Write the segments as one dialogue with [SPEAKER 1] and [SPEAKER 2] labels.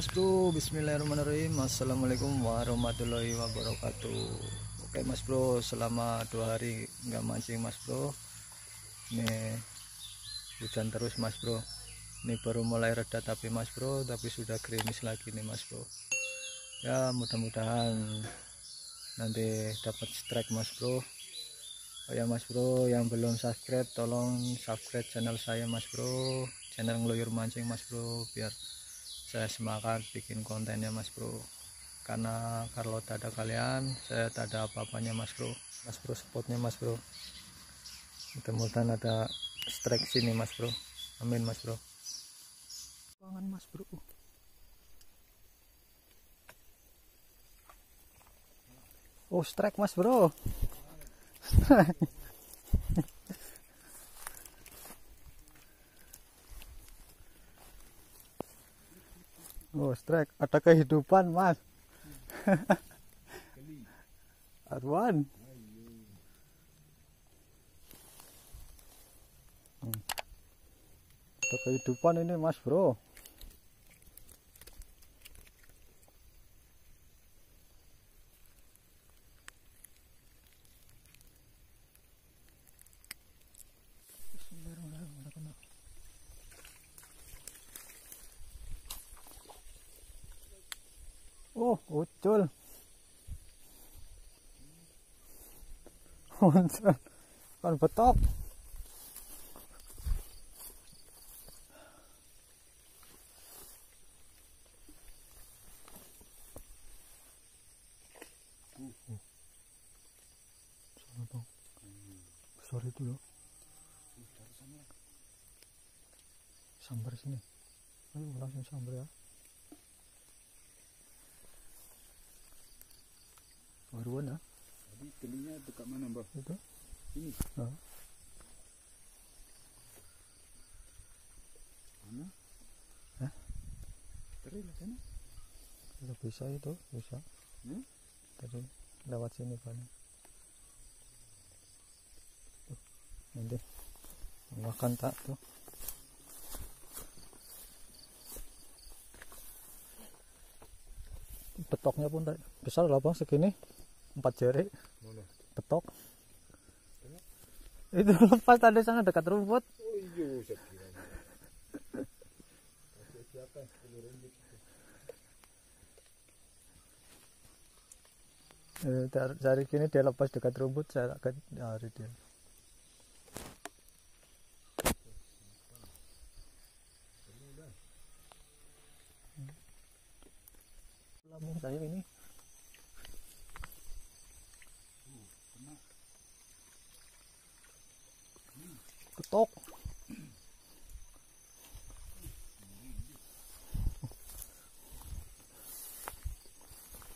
[SPEAKER 1] mas bro, bismillahirrahmanirrahim. Assalamualaikum warahmatullahi wabarakatuh. Oke mas bro, selama 2 hari nggak mancing mas bro. Ini hujan terus mas bro. Ini baru mulai reda tapi mas bro, tapi sudah gerimis lagi nih mas bro. Ya mudah-mudahan nanti dapat strike mas bro. Oh ya mas bro, yang belum subscribe tolong subscribe channel saya mas bro, channel Ngeloyur Mancing mas bro, biar saya semangat bikin kontennya mas bro. Karena kalau tak ada kalian saya tak ada apa-apanya mas bro. Mas bro spotnya mas bro, mudah-mudahan ada strike sini mas bro, amin mas bro. Pangan mas bro. Oh strike mas bro. Oh strike, ada kehidupan mas. Arwan. Ada kehidupan ini mas bro. Oh, ucul. Kan betok. Sana dong. Besar itu loh. Sambar sini. Ayo langsung sambar ya. Baruan ya.
[SPEAKER 2] Tadi telingnya dekat mana mbak?
[SPEAKER 1] Itu.
[SPEAKER 2] Ini.
[SPEAKER 1] Nah.
[SPEAKER 2] Mana?
[SPEAKER 1] Hah?
[SPEAKER 2] Tadi lah sana.
[SPEAKER 1] Kalau bisa itu bisa. Tadi lewat sini paling. Tuh, nanti makan tak tuh. Betoknya pun besar lah bang, segini 4 jari.
[SPEAKER 2] Mana?
[SPEAKER 1] Betok. Itu lepas tadi sana dekat rumput.
[SPEAKER 2] Oh iya, saya kira. Siapa 10 ringgit?
[SPEAKER 1] Cari gini dia lepas dekat rumput, saya akan cari dia. Lambung saya ini. Betok.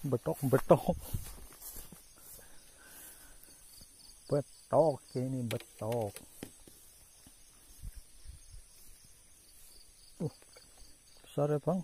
[SPEAKER 1] Betok. Betok ini betok. Besar ya bang.